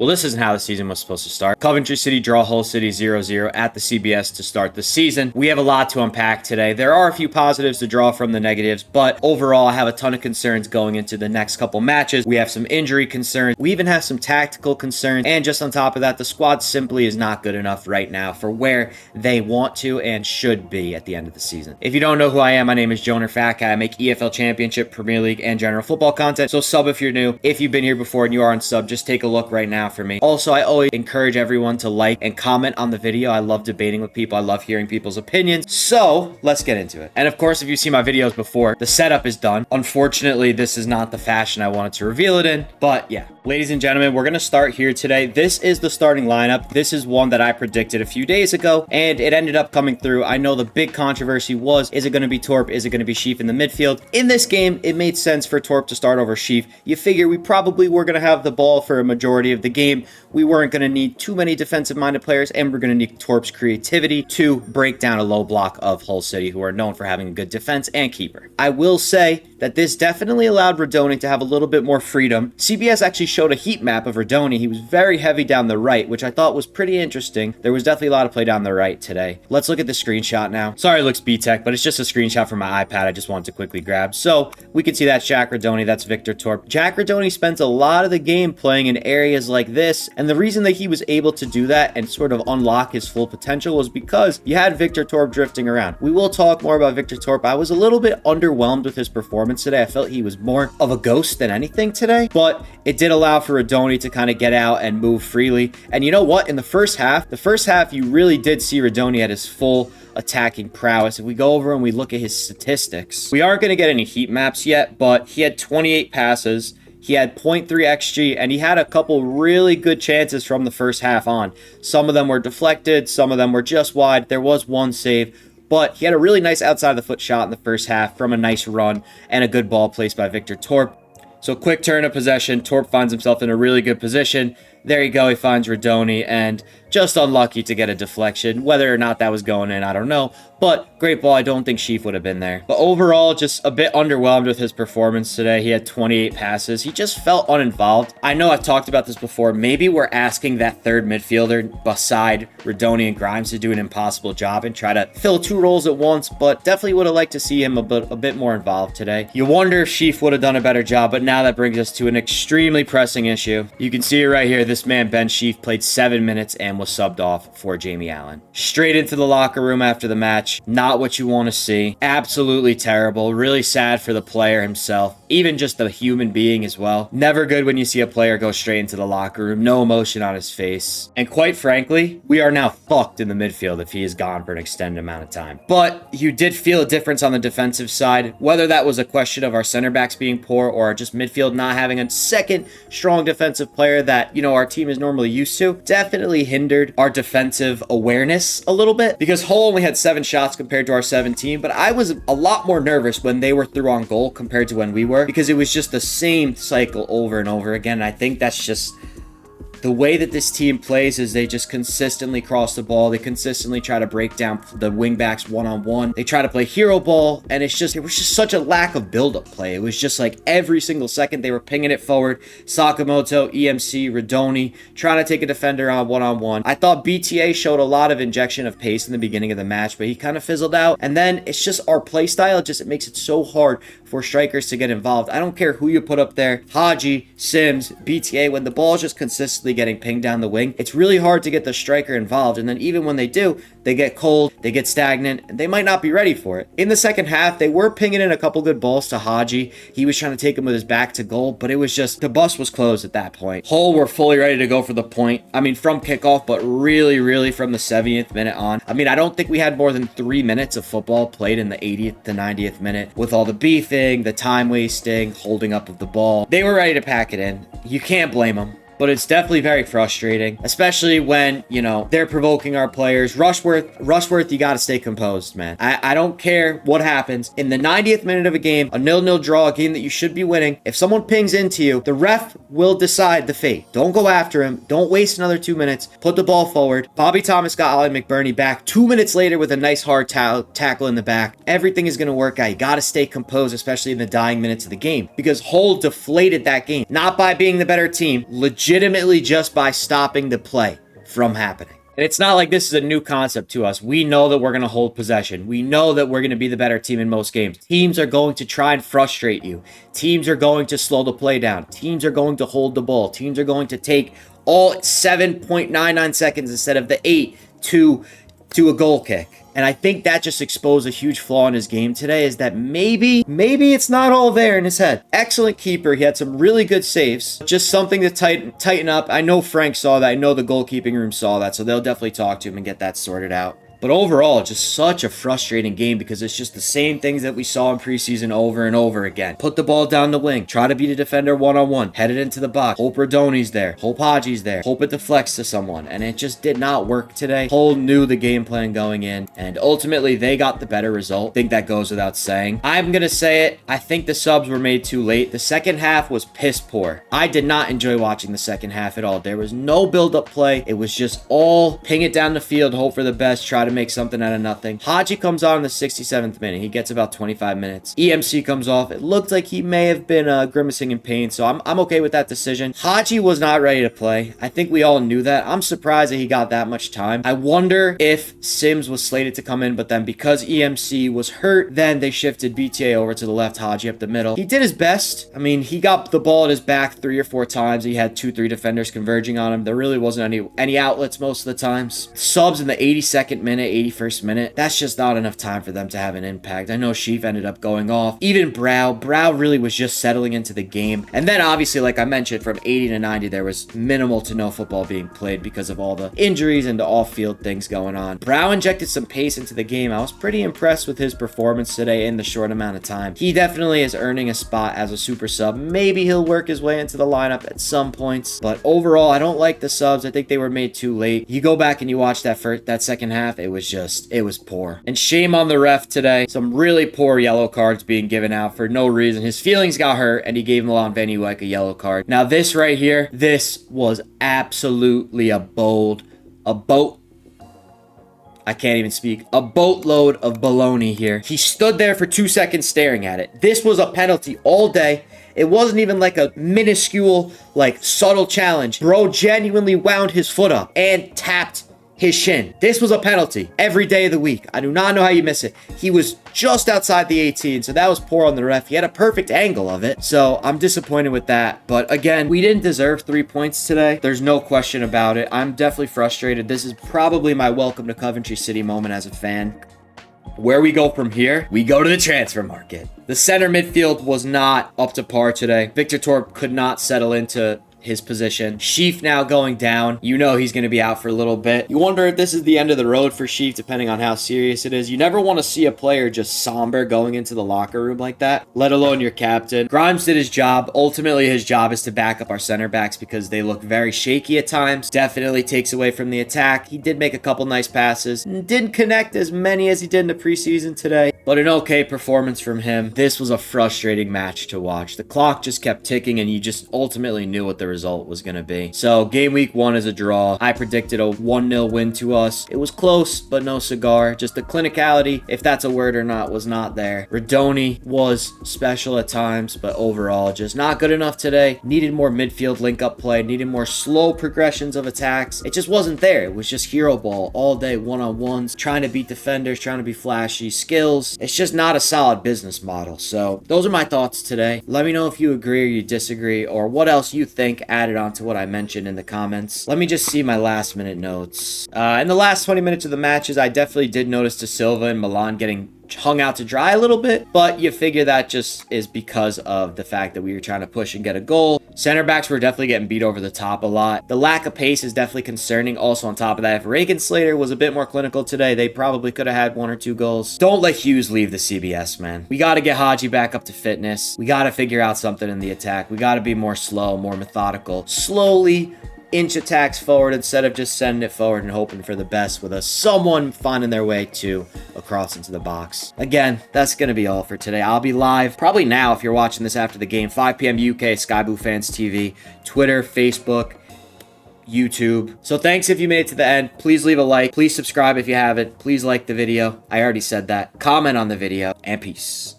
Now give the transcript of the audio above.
Well, this isn't how the season was supposed to start. Coventry City draw Hull City 0-0 at the CBS to start the season. We have a lot to unpack today. There are a few positives to draw from the negatives, but overall, I have a ton of concerns going into the next couple matches. We have some injury concerns. We even have some tactical concerns. And just on top of that, the squad simply is not good enough right now for where they want to and should be at the end of the season. If you don't know who I am, my name is Jonah Fat Guy. I make EFL Championship, Premier League, and general football content. So sub if you're new. If you've been here before and you are on sub, just take a look right now for me. Also, I always encourage everyone to like and comment on the video. I love debating with people. I love hearing people's opinions. So let's get into it. And of course, if you've seen my videos before, the setup is done. Unfortunately, this is not the fashion I wanted to reveal it in, but yeah. Ladies and gentlemen, we're going to start here today. This is the starting lineup. This is one that I predicted a few days ago, and it ended up coming through. I know the big controversy was, is it going to be Torp? Is it going to be Sheaf in the midfield? In this game, it made sense for Torp to start over Sheaf. You figure we probably were going to have the ball for a majority of the game. We weren't going to need too many defensive-minded players, and we're going to need Torp's creativity to break down a low block of Hull City, who are known for having a good defense and keeper. I will say that this definitely allowed Radoni to have a little bit more freedom. CBS actually showed a heat map of Radoni. He was very heavy down the right, which I thought was pretty interesting. There was definitely a lot of play down the right today. Let's look at the screenshot now. Sorry it looks B-Tech, but it's just a screenshot from my iPad I just wanted to quickly grab. So we can see that's Jack Radoni, that's Victor Torp. Jack Radoni spent a lot of the game playing in areas like this, and the reason that he was able to do that and sort of unlock his full potential was because you had Victor Torp drifting around. We will talk more about Victor Torp. I was a little bit underwhelmed with his performance today. I felt he was more of a ghost than anything today, but it did allow for Radoni to kind of get out and move freely. And you know what? In the first half, you really did see Radoni at his full attacking prowess. If we go over and we look at his statistics, we aren't going to get any heat maps yet, but he had 28 passes. He had 0.3 XG, and he had a couple really good chances from the first half on. Some of them were deflected, some of them were just wide. There was one save, but he had a really nice outside of the foot shot in the first half from a nice run and a good ball placed by Victor Torp. So quick turn of possession. Torp finds himself in a really good position. There you go. He finds Radoni and just unlucky to get a deflection. Whether or not that was going in, I don't know. But great ball. I don't think Sheaf would have been there. But overall, just a bit underwhelmed with his performance today. He had 28 passes. He just felt uninvolved. I know I've talked about this before. Maybe we're asking that third midfielder beside Radoni and Grimes to do an impossible job and try to fill two roles at once. But definitely would have liked to see him a bit more involved today. You wonder if Sheaf would have done a better job. But now that brings us to an extremely pressing issue. You can see it right here. This man, Ben Sheaf, played 7 minutes and was subbed off for Jamie Allen. Straight into the locker room after the match. Not what you want to see. Absolutely terrible. Really sad for the player himself. Even just the human being as well. Never good when you see a player go straight into the locker room. No emotion on his face. And quite frankly, we are now fucked in the midfield if he is gone for an extended amount of time. But you did feel a difference on the defensive side. Whether that was a question of our center backs being poor or just midfield not having a second strong defensive player that, you know, our team is normally used to, definitely hindered our defensive awareness a little bit, because Hull only had 7 shots compared to our 17, but I was a lot more nervous when they were through on goal compared to when we were, because it was just the same cycle over and over again. And I think that's just the way that this team plays, is they just consistently cross the ball. They consistently try to break down the wingbacks one-on-one. They try to play hero ball, and it was just such a lack of build-up play. It was just like every single second they were pinging it forward. Sakamoto, EMC, Radoni, trying to take a defender on one-on-one. I thought BTA showed a lot of injection of pace in the beginning of the match, but he kind of fizzled out. And then it's just our play style. It makes it so hard for strikers to get involved. I don't care who you put up there, Haji, Sims, BTA, when the ball is just consistently getting pinged down the wing, it's really hard to get the striker involved. And then even when they do, they get cold, they get stagnant, and they might not be ready for it. In the second half, they were pinging in a couple good balls to Haji. He was trying to take him with his back to goal, but it was just, the bus was closed at that point. Hull were fully ready to go for the point. I mean, from kickoff, but really from the 70th minute on. I mean, I don't think we had more than 3 minutes of football played in the 80th to 90th minute with all the beefing, the time wasting, holding up of the ball. They were ready to pack it in. You can't blame them. But it's definitely very frustrating, especially when, you know, they're provoking our players. Rushworth, you got to stay composed, man. I don't care what happens. In the 90th minute of a game, a 0-0 draw, a game that you should be winning, if someone pings into you, the ref will decide the fate. Don't go after him. Don't waste another 2 minutes. Put the ball forward. Bobby Thomas got Ollie McBurney back 2 minutes later with a nice hard tackle in the back. Everything is going to work out. You got to stay composed, especially in the dying minutes of the game, because Hull deflated that game. Not by being the better team. Legit legitimately just by stopping the play from happening. And it's not like this is a new concept to us. We know that we're going to hold possession. We know that we're going to be the better team in most games. Teams are going to try and frustrate you. Teams are going to slow the play down. Teams are going to hold the ball. Teams are going to take all 7.99 seconds instead of the 8 to a goal kick. And I think that just exposed a huge flaw in his game today, is that maybe it's not all there in his head. Excellent keeper. He had some really good saves. Just something to tighten up. I know Frank saw that. I know the goalkeeping room saw that. So they'll definitely talk to him and get that sorted out. But overall, just such a frustrating game because it's just the same things that we saw in preseason over and over again. Put the ball down the wing. Try to beat a defender one-on-one. Head it into the box. Hope Radoni's there. Hope Haji's there. Hope it deflects to someone. And it just did not work today. Hull knew the game plan going in. And ultimately, they got the better result. I think that goes without saying. I'm going to say it. I think the subs were made too late. The second half was piss poor. I did not enjoy watching the second half at all. There was no build-up play. It was just all ping it down the field, hope for the best, try to make something out of nothing. Haji comes on in the 67th minute. He gets about 25 minutes. EMC comes off. It looked like he may have been grimacing in pain, so I'm okay with that decision. Haji was not ready to play. I think we all knew that. I'm surprised that he got that much time. I wonder if Sims was slated to come in, but then because EMC was hurt, then they shifted BTA over to the left, Haji up the middle. He did his best. I mean, he got the ball at his back 3 or 4 times. He had 2-3 defenders converging on him. There really wasn't any outlets most of the times. Subs in the 82nd minute, 81st minute. That's just not enough time for them to have an impact. I know Sheaf ended up going off. Even Brow really was just settling into the game. And then obviously, like I mentioned, from 80 to 90, there was minimal to no football being played because of all the injuries and the off-field things going on. Brow injected some pace into the game. I was pretty impressed with his performance today in the short amount of time. He definitely is earning a spot as a super sub. Maybe he'll work his way into the lineup at some points. But overall, I don't like the subs. I think they were made too late. You go back and you watch that second half, it was poor. And shame on the ref today. Some really poor yellow cards being given out for no reason. His feelings got hurt and he gave Milan Venuek a yellow card. Now this right here, this was absolutely a boatload of baloney here. He stood there for 2 seconds staring at it. This was a penalty all day. It wasn't even like a minuscule, subtle challenge. Bro genuinely wound his foot up and tapped his shin. This was a penalty every day of the week. I do not know how you miss it. He was just outside the 18, so that was poor on the ref. He had a perfect angle of it, so I'm disappointed with that. But again, we didn't deserve 3 points today. There's no question about it. I'm definitely frustrated. This is probably my welcome to Coventry City moment as a fan. Where we go from here, we go to the transfer market. The center midfield was not up to par today. Victor Torp could not settle into his position. Sheaf now going down. You know he's going to be out for a little bit. You wonder if this is the end of the road for Sheaf, depending on how serious it is. You never want to see a player just somber going into the locker room like that, let alone your captain. Grimes did his job. Ultimately, his job is to back up our center backs because they look very shaky at times. Definitely takes away from the attack. He did make a couple nice passes. Didn't connect as many as he did in the preseason today, but an okay performance from him. This was a frustrating match to watch. The clock just kept ticking and you just ultimately knew what the result was going to be. So game week 1 is a draw. I predicted a 1-0 win to us. It was close, but no cigar. Just the clinicality, if that's a word or not, was not there. Radoni was special at times, but overall just not good enough today. Needed more midfield link-up play. Needed more slow progressions of attacks. It just wasn't there. It was just hero ball all day, one-on-ones, trying to beat defenders, trying to be flashy, skills. It's just not a solid business model. So those are my thoughts today. Let me know if you agree or you disagree, or what else you think added on to what I mentioned in the comments. Let me just see my last minute notes. In the last 20 minutes of the matches, I definitely did notice De Silva and Milan getting hung out to dry a little bit, but you figure that just is because of the fact that we were trying to push and get a goal. Center backs were definitely getting beat over the top a lot. The lack of pace is definitely concerning. Also on top of that, if Reagan Slater was a bit more clinical today, they probably could have had 1 or 2 goals. Don't let Hughes leave the CBS, man. We got to get Haji back up to fitness. We got to figure out something in the attack. We got to be more slow, more methodical. Slowly inch attacks forward instead of just sending it forward and hoping for the best with someone finding their way to across into the box. Again, that's going to be all for today. I'll be live probably now if you're watching this after the game, 5 p.m. UK, Sky Blue Fans TV, Twitter, Facebook, YouTube. So thanks if you made it to the end. Please leave a like. Please subscribe if you haven't. Please like the video. I already said that. Comment on the video, and peace.